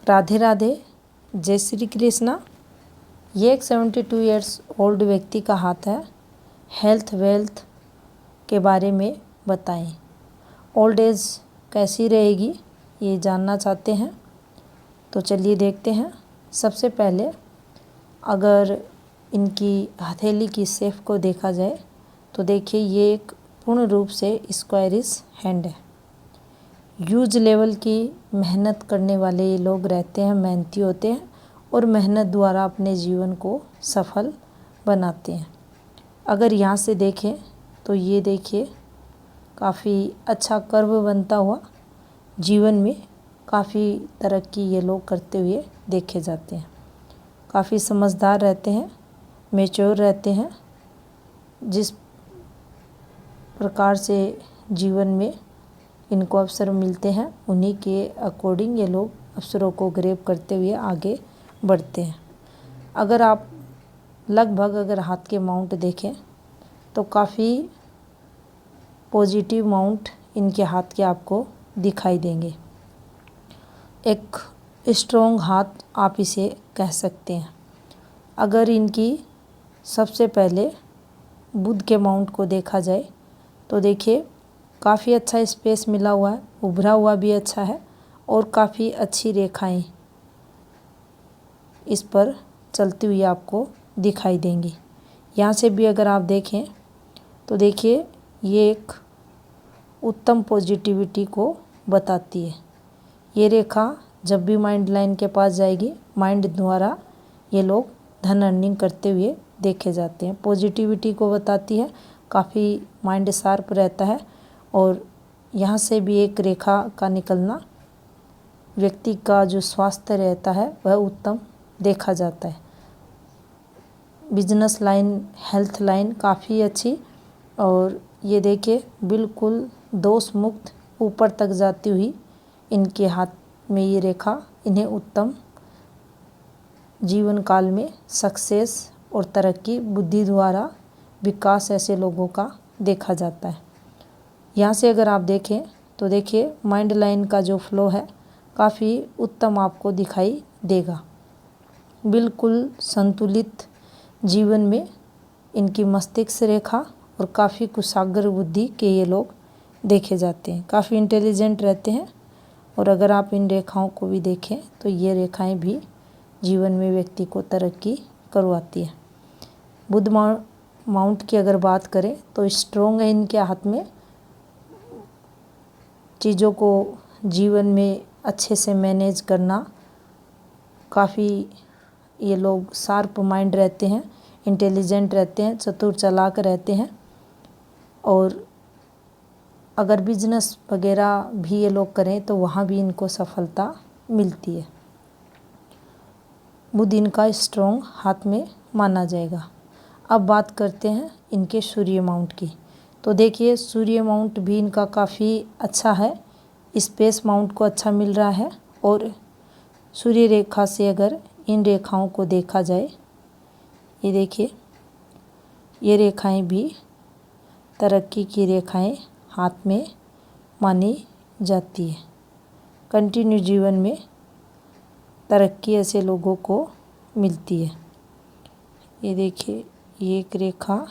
राधे राधे, जय श्री कृष्णा। ये एक 72 ईयर्स ओल्ड व्यक्ति का हाथ है। हेल्थ वेल्थ के बारे में बताएं। ओल्ड एज कैसी रहेगी ये जानना चाहते हैं, तो चलिए देखते हैं। सबसे पहले अगर इनकी हथेली की शेप को देखा जाए तो देखिए ये एक पूर्ण रूप से स्क्वायरिश हैंड है। ह्यूज लेवल की मेहनत करने वाले ये लोग रहते हैं, मेहनती होते हैं और मेहनत द्वारा अपने जीवन को सफल बनाते हैं। अगर यहाँ से देखें तो ये देखिए काफ़ी अच्छा कर्व बनता हुआ जीवन में काफ़ी तरक्की ये लोग करते हुए देखे जाते हैं। काफ़ी समझदार रहते हैं, मैच्योर रहते हैं। जिस प्रकार से जीवन में इनको अवसर मिलते हैं उन्हीं के अकॉर्डिंग ये लोग अवसरों को ग्रैब करते हुए आगे बढ़ते हैं। अगर आप अगर हाथ के माउंट देखें तो काफ़ी पॉजिटिव माउंट इनके हाथ के आपको दिखाई देंगे। एक स्ट्रॉन्ग हाथ आप इसे कह सकते हैं। अगर इनकी सबसे पहले बुध के माउंट को देखा जाए तो देखिए काफ़ी अच्छा स्पेस मिला हुआ है, उभरा हुआ भी अच्छा है और काफ़ी अच्छी रेखाएं इस पर चलती हुई आपको दिखाई देंगी। यहाँ से भी अगर आप देखें तो देखिए ये एक उत्तम पॉजिटिविटी को बताती है। ये रेखा जब भी माइंड लाइन के पास जाएगी, माइंड द्वारा ये लोग धन अर्निंग करते हुए देखे जाते हैं। पॉजिटिविटी को बताती है, काफ़ी माइंड शार्प रहता है और यहाँ से भी एक रेखा का निकलना व्यक्ति का जो स्वास्थ्य रहता है वह उत्तम देखा जाता है। बिजनेस लाइन, हेल्थ लाइन काफ़ी अच्छी और ये देखिए बिल्कुल दोष मुक्त ऊपर तक जाती हुई इनके हाथ में ये रेखा इन्हें उत्तम जीवन काल में सक्सेस और तरक्की, बुद्धि द्वारा विकास ऐसे लोगों का देखा जाता है। यहाँ से अगर आप देखें तो देखिए माइंड लाइन का जो फ्लो है काफ़ी उत्तम आपको दिखाई देगा। बिल्कुल संतुलित जीवन में इनकी मस्तिष्क रेखा और काफ़ी कुशाग्र बुद्धि के ये लोग देखे जाते हैं। काफ़ी इंटेलिजेंट रहते हैं और अगर आप इन रेखाओं को भी देखें तो ये रेखाएं भी जीवन में व्यक्ति को तरक्की करवाती है। बुध माउंट की अगर बात करें तो स्ट्रॉन्ग है इनके हाथ में। चीज़ों को जीवन में अच्छे से मैनेज करना, काफ़ी ये लोग शार्प माइंड रहते हैं, इंटेलिजेंट रहते हैं, चतुर चालाक रहते हैं और अगर बिजनेस वगैरह भी ये लोग करें तो वहाँ भी इनको सफलता मिलती है। बुध इनका स्ट्रॉन्ग हाथ में माना जाएगा। अब बात करते हैं इनके सूर्य माउंट की। तो देखिए सूर्य माउंट भी इनका काफ़ी अच्छा है, स्पेस माउंट को अच्छा मिल रहा है और सूर्य रेखा से अगर इन रेखाओं को देखा जाए, ये देखिए ये रेखाएं भी तरक्की की रेखाएं हाथ में मानी जाती है। कंटिन्यू जीवन में तरक्की ऐसे लोगों को मिलती है। ये देखिए ये एक रेखा,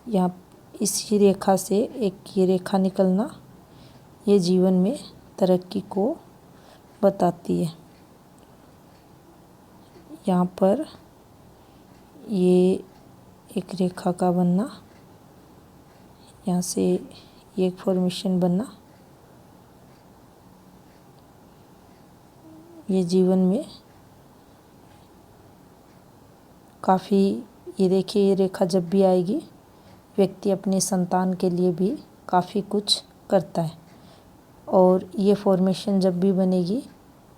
यहाँ इसी रेखा से एक ये रेखा निकलना ये जीवन में तरक्की को बताती है। यहाँ पर ये एक रेखा का बनना, यहाँ से ये एक फॉर्मेशन बनना ये जीवन में काफ़ी, ये देखिए ये रेखा जब भी आएगी व्यक्ति अपने संतान के लिए भी काफ़ी कुछ करता है और ये फॉर्मेशन जब भी बनेगी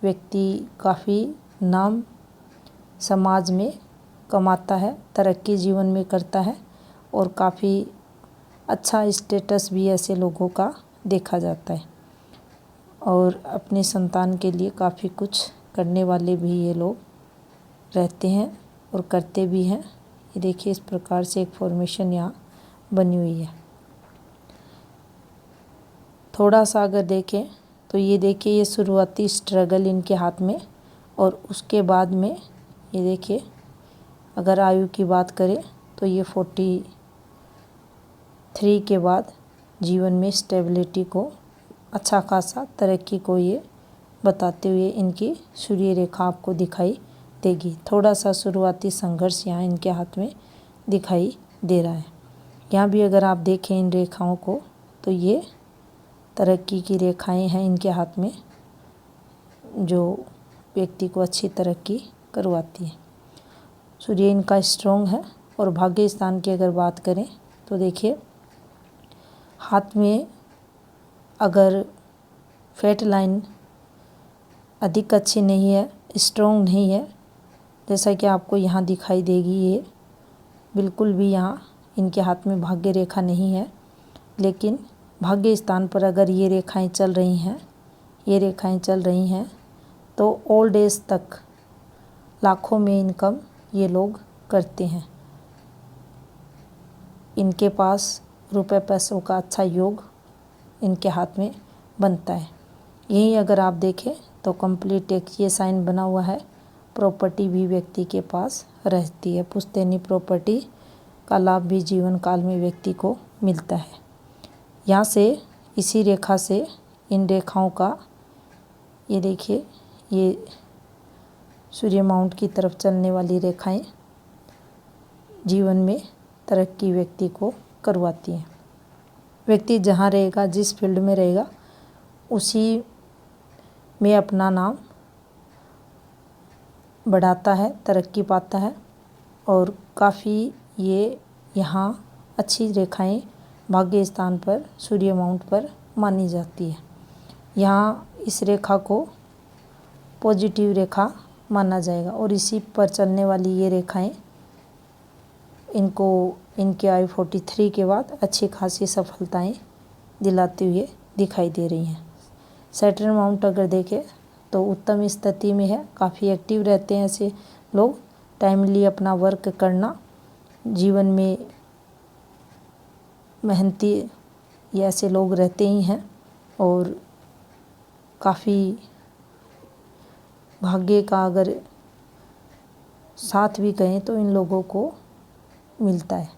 व्यक्ति काफ़ी नाम समाज में कमाता है, तरक्की जीवन में करता है और काफ़ी अच्छा स्टेटस भी ऐसे लोगों का देखा जाता है और अपने संतान के लिए काफ़ी कुछ करने वाले भी ये लोग रहते हैं और करते भी हैं। ये देखिए इस प्रकार से एक फॉर्मेशन यहाँ बनी हुई है। थोड़ा सा अगर देखें तो ये देखिए ये शुरुआती स्ट्रगल इनके हाथ में और उसके बाद में ये देखिए, अगर आयु की बात करें तो ये 43 के बाद जीवन में स्टेबिलिटी को, अच्छा खासा तरक्की को ये बताते हुए इनकी सूर्य रेखा आपको दिखाई देगी। थोड़ा सा शुरुआती संघर्ष यहाँ इनके हाथ में दिखाई दे रहा है। यहाँ भी अगर आप देखें इन रेखाओं को तो ये तरक्की की रेखाएं हैं इनके हाथ में, जो व्यक्ति को अच्छी तरक्की करवाती है। सूर्य इनका स्ट्रॉन्ग है। और भाग्य स्थान की अगर बात करें तो देखिए, हाथ में अगर फैट लाइन अधिक अच्छी नहीं है, स्ट्रॉन्ग नहीं है, जैसा कि आपको यहाँ दिखाई देगी, ये बिल्कुल भी यहाँ इनके हाथ में भाग्य रेखा नहीं है। लेकिन भाग्य स्थान पर अगर ये रेखाएं चल रही हैं, ये रेखाएं चल रही हैं तो ओल्ड एज तक लाखों में इनकम ये लोग करते हैं। इनके पास रुपए पैसों का अच्छा योग इनके हाथ में बनता है। यही अगर आप देखें तो कंप्लीट एक ये साइन बना हुआ है, प्रॉपर्टी भी व्यक्ति के पास रहती है। पुश्तैनी प्रॉपर्टी का लाभ भी जीवन काल में व्यक्ति को मिलता है। यहाँ से इसी रेखा से इन रेखाओं का, ये देखिए, ये सूर्य माउंट की तरफ चलने वाली रेखाएं जीवन में तरक्की व्यक्ति को करवाती हैं। व्यक्ति जहाँ रहेगा, जिस फील्ड में रहेगा, उसी में अपना नाम बढ़ाता है, तरक्की पाता है। और काफ़ी ये यहाँ अच्छी रेखाएं भाग्य स्थान पर सूर्य माउंट पर मानी जाती है। यहाँ इस रेखा को पॉजिटिव रेखा माना जाएगा। और इसी पर चलने वाली ये रेखाएं इनको इनके आयु 43 के बाद अच्छी खासी सफलताएं दिलाते हुए दिखाई दे रही हैं। सैटर्न माउंट अगर देखें तो उत्तम स्थिति में है, काफ़ी एक्टिव रहते हैं ऐसे लोग। टाइमली अपना वर्क करना, जीवन में मेहनती ये ऐसे लोग रहते ही हैं। और काफ़ी भाग्य का अगर साथ भी कहें तो इन लोगों को मिलता है।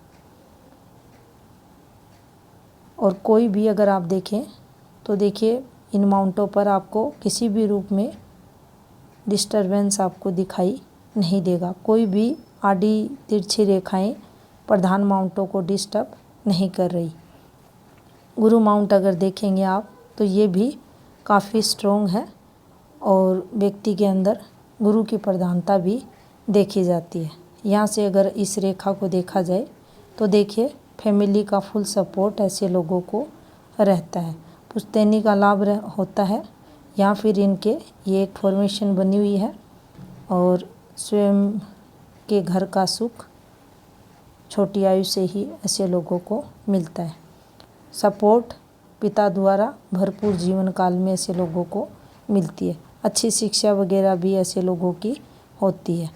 और कोई भी अगर आप देखें तो देखिए, इन माउंटों पर आपको किसी भी रूप में डिस्टरबेंस आपको दिखाई नहीं देगा। कोई भी आड़ी तिरछी रेखाएं प्रधान माउंटों को डिस्टर्ब नहीं कर रही। गुरु माउंट अगर देखेंगे आप तो ये भी काफ़ी स्ट्रॉन्ग है और व्यक्ति के अंदर गुरु की प्रधानता भी देखी जाती है। यहाँ से अगर इस रेखा को देखा जाए तो देखिए, फैमिली का फुल सपोर्ट ऐसे लोगों को रहता है। पुश्तैनी का लाभ होता है, या फिर इनके ये एक फॉर्मेशन बनी हुई है। और स्वयं के घर का सुख छोटी आयु से ही ऐसे लोगों को मिलता है। सपोर्ट पिता द्वारा भरपूर जीवन काल में ऐसे लोगों को मिलती है। अच्छी शिक्षा वगैरह भी ऐसे लोगों की होती है।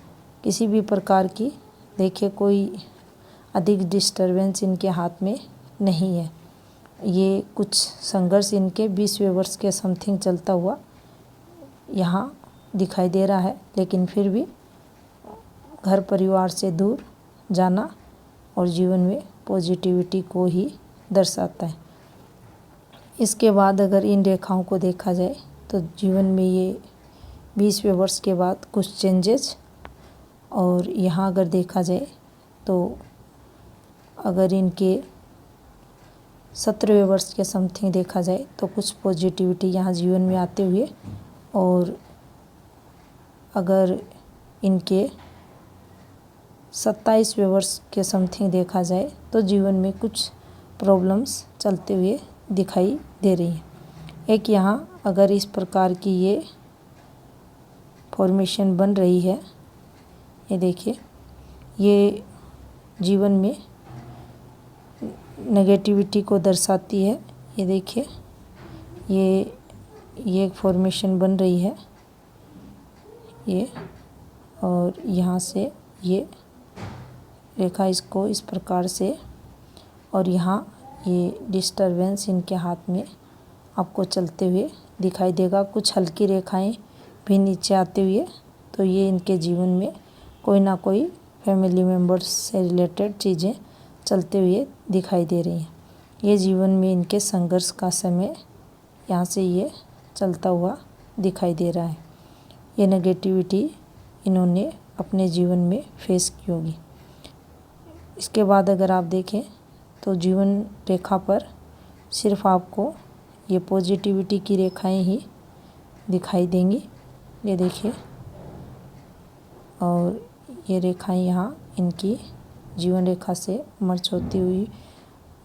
किसी भी प्रकार की देखिए कोई अधिक डिस्टरबेंस इनके हाथ में नहीं है। ये कुछ संघर्ष इनके 20वें वर्ष के समथिंग चलता हुआ यहाँ दिखाई दे रहा है, लेकिन फिर भी घर परिवार से दूर जाना और जीवन में पॉजिटिविटी को ही दर्शाता है। इसके बाद अगर इन रेखाओं को देखा जाए तो जीवन में ये 20वें वर्ष के बाद कुछ चेंजेस, और यहाँ अगर देखा जाए तो अगर इनके 17वें वर्ष के समथिंग देखा जाए तो कुछ पॉजिटिविटी यहाँ जीवन में आते हुए, और अगर इनके 27वें वर्ष के समथिंग देखा जाए तो जीवन में कुछ प्रॉब्लम्स चलते हुए दिखाई दे रही हैं। एक यहाँ अगर इस प्रकार की ये फॉर्मेशन बन रही है, ये देखिए, ये जीवन में नेगेटिविटी को दर्शाती है। ये देखिए, ये एक फॉर्मेशन बन रही है ये, और यहाँ से ये रेखा इसको इस प्रकार से, और यहाँ ये डिस्टरबेंस इनके हाथ में आपको चलते हुए दिखाई देगा। कुछ हल्की रेखाएं भी नीचे आते हुए तो ये इनके जीवन में कोई ना कोई फैमिली मेम्बर्स से रिलेटेड चीज़ें चलते हुए दिखाई दे रही हैं। ये जीवन में इनके संघर्ष का समय यहाँ से ये चलता हुआ दिखाई दे रहा है। ये नेगेटिविटी इन्होंने अपने जीवन में फेस की होगी। इसके बाद अगर आप देखें तो जीवन रेखा पर सिर्फ आपको ये पॉजिटिविटी की रेखाएं ही दिखाई देंगी। ये देखिए, और ये रेखाएं यहाँ इनकी जीवन रेखा से मर्ज होती हुई,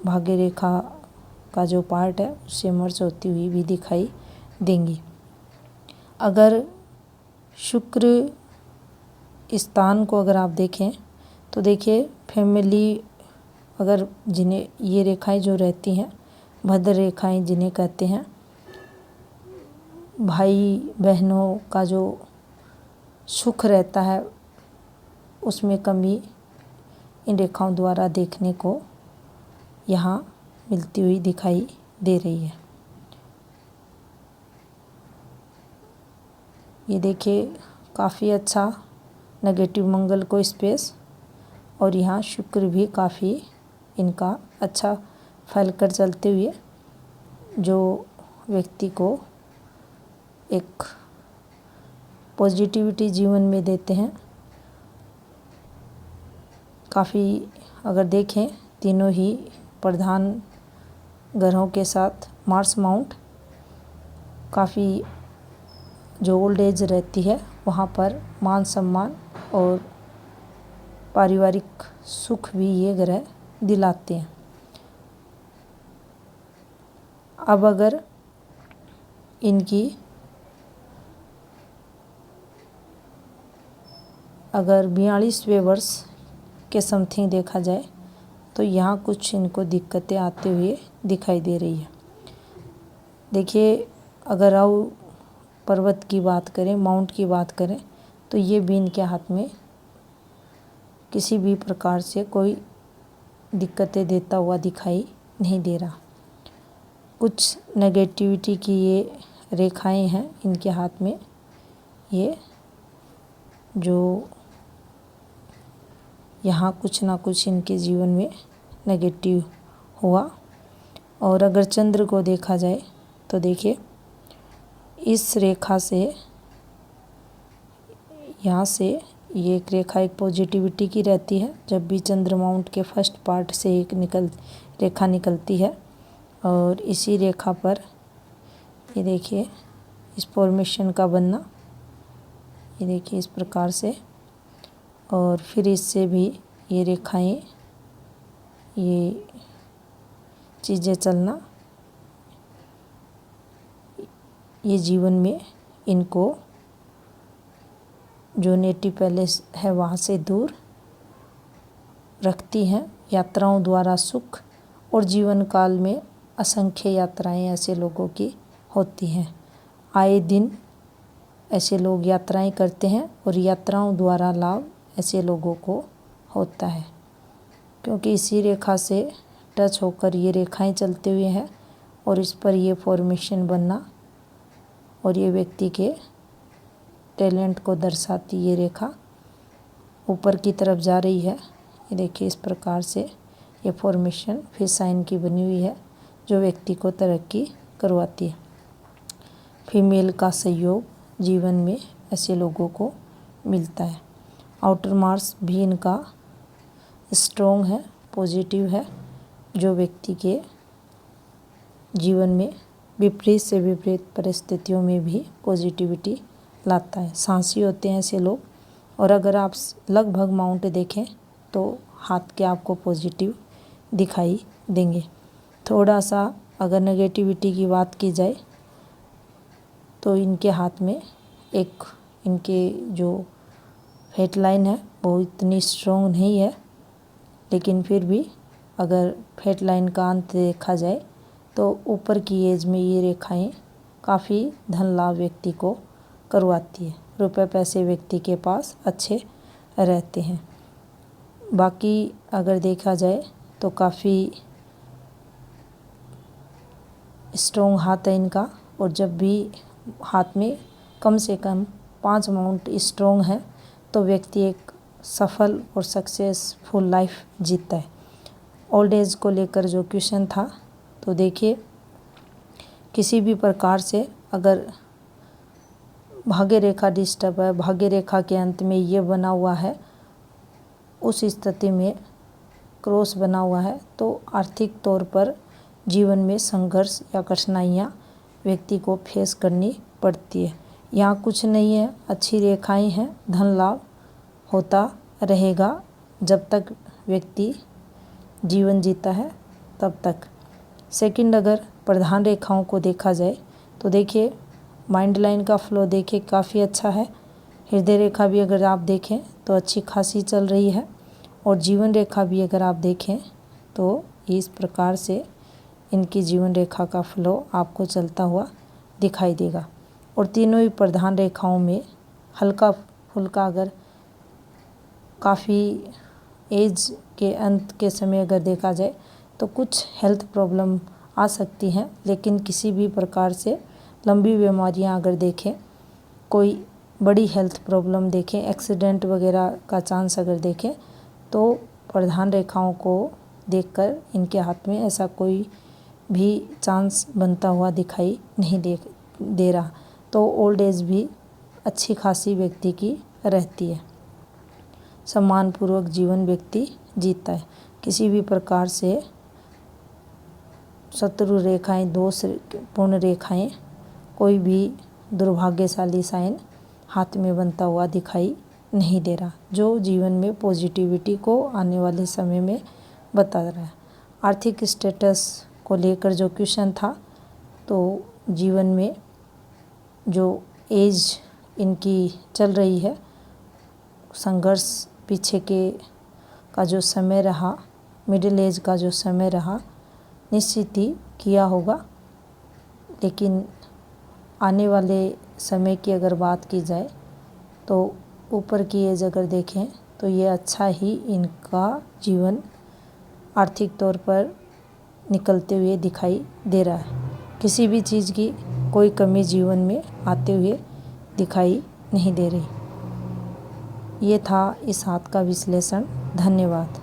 भाग्य रेखा का जो पार्ट है उससे मर्ज होती हुई भी दिखाई देंगी। अगर शुक्र स्थान को अगर आप देखें तो देखिए फैमिली, अगर जिन्हें ये रेखाएं जो रहती हैं भद्र रेखाएं जिन्हें कहते हैं, भाई बहनों का जो सुख रहता है उसमें कमी इन रेखाओं द्वारा देखने को यहाँ मिलती हुई दिखाई दे रही है। ये देखिए काफ़ी अच्छा नेगेटिव मंगल को स्पेस, और यहाँ शुक्र भी काफ़ी इनका अच्छा फैल कर चलते हुए जो व्यक्ति को एक पॉजिटिविटी जीवन में देते हैं। काफ़ी अगर देखें तीनों ही प्रधान ग्रहों के साथ मार्स माउंट, काफ़ी जो ओल्ड एज रहती है वहाँ पर मान सम्मान और पारिवारिक सुख भी ये ग्रह दिलाते हैं। अब अगर इनकी अगर 42वें वर्ष के समथिंग देखा जाए तो यहाँ कुछ इनको दिक्कतें आते हुए दिखाई दे रही है। देखिए अगर राहु पर्वत की बात करें, माउंट की बात करें, तो ये भी इनके हाथ में किसी भी प्रकार से कोई दिक्कतें देता हुआ दिखाई नहीं दे रहा। कुछ नेगेटिविटी की ये रेखाएं हैं इनके हाथ में, ये जो यहाँ कुछ ना कुछ इनके जीवन में नेगेटिव हुआ। और अगर चंद्र को देखा जाए तो देखिए इस रेखा से, यहाँ से ये एक रेखा एक पॉजिटिविटी की रहती है। जब भी चंद्र माउंट के फर्स्ट पार्ट से एक रेखा निकलती है, और इसी रेखा पर ये देखिए इस फॉर्मेशन का बनना, ये देखिए इस प्रकार से, और फिर इससे भी ये रेखाएं, ये चीज़ें चलना, ये जीवन में इनको जो नेटिव पैलेस है वहाँ से दूर रखती हैं। यात्राओं द्वारा सुख, और जीवन काल में असंख्य यात्राएं ऐसे लोगों की होती हैं। आए दिन ऐसे लोग यात्राएं करते हैं और यात्राओं द्वारा लाभ ऐसे लोगों को होता है, क्योंकि इसी रेखा से टच होकर ये रेखाएं चलते हुए हैं और इस पर ये फॉर्मेशन बनना, और ये व्यक्ति के टैलेंट को दर्शाती ये रेखा ऊपर की तरफ जा रही है। ये देखिए इस प्रकार से ये फॉर्मेशन फिश साइन की बनी हुई है जो व्यक्ति को तरक्की करवाती है। फीमेल का सहयोग जीवन में ऐसे लोगों को मिलता है। आउटर मार्स भी इनका स्ट्रॉन्ग है, पॉजिटिव है, जो व्यक्ति के जीवन में विपरीत से विपरीत परिस्थितियों में भी पॉजिटिविटी लाता है। साहसी होते हैं ऐसे लोग। और अगर आप लगभग माउंट देखें तो हाथ के आपको पॉजिटिव दिखाई देंगे। थोड़ा सा अगर नेगेटिविटी की बात की जाए तो इनके हाथ में एक, इनके जो फेट लाइन है वो इतनी स्ट्रॉन्ग नहीं है, लेकिन फिर भी अगर फेट लाइन का अंत देखा जाए तो ऊपर की एज में ये रेखाएं काफ़ी धन लाभ व्यक्ति को करवाती है। रुपए पैसे व्यक्ति के पास अच्छे रहते हैं। बाकी अगर देखा जाए तो काफ़ी स्ट्रॉन्ग हाथ है इनका, और जब भी हाथ में कम से कम 5 अमाउंट स्ट्रॉन्ग है तो व्यक्ति एक सफल और सक्सेसफुल लाइफ जीता है। ओल्ड एज को लेकर जो क्वेश्चन था, तो देखिए किसी भी प्रकार से अगर भाग्य रेखा डिस्टर्ब है, भाग्य रेखा के अंत में ये बना हुआ है, उस स्थिति में क्रॉस बना हुआ है, तो आर्थिक तौर पर जीवन में संघर्ष या कठिनाइयाँ व्यक्ति को फेस करनी पड़ती है। यहाँ कुछ नहीं है, अच्छी रेखाएं हैं, धन लाभ होता रहेगा जब तक व्यक्ति जीवन जीता है तब तक। सेकंड, अगर प्रधान रेखाओं को देखा जाए तो देखिए माइंड लाइन का फ्लो देखिए काफ़ी अच्छा है। हृदय रेखा भी अगर आप देखें तो अच्छी खासी चल रही है, और जीवन रेखा भी अगर आप देखें तो इस प्रकार से इनकी जीवन रेखा का फ्लो आपको चलता हुआ दिखाई देगा। और तीनों ही प्रधान रेखाओं में हल्का फुल्का अगर काफ़ी एज के अंत के समय अगर देखा जाए तो कुछ हेल्थ प्रॉब्लम आ सकती हैं, लेकिन किसी भी प्रकार से लंबी बीमारियां अगर देखें, कोई बड़ी हेल्थ प्रॉब्लम देखें, एक्सीडेंट वगैरह का चांस अगर देखें, तो प्रधान रेखाओं को देखकर इनके हाथ में ऐसा कोई भी चांस बनता हुआ दिखाई नहीं दे रहा। तो ओल्ड एज भी अच्छी खासी व्यक्ति की रहती है। सम्मानपूर्वक जीवन व्यक्ति जीता है। किसी भी प्रकार से शत्रु रेखाएं, दोषपूर्ण रेखाएं, कोई भी दुर्भाग्यशाली साइन हाथ में बनता हुआ दिखाई नहीं दे रहा, जो जीवन में पॉजिटिविटी को आने वाले समय में बता रहा है। आर्थिक स्टेटस को लेकर जो क्वेश्चन था, तो जीवन में जो एज इनकी चल रही है, संघर्ष पीछे का जो समय रहा, मिडिल एज का जो समय रहा, निश्चित ही किया होगा, लेकिन आने वाले समय की अगर बात की जाए तो ऊपर की एज अगर देखें तो ये अच्छा ही इनका जीवन आर्थिक तौर पर निकलते हुए दिखाई दे रहा है। किसी भी चीज़ की कोई कमी जीवन में आते हुए दिखाई नहीं दे रही। ये था इस हाथ का विश्लेषण। धन्यवाद।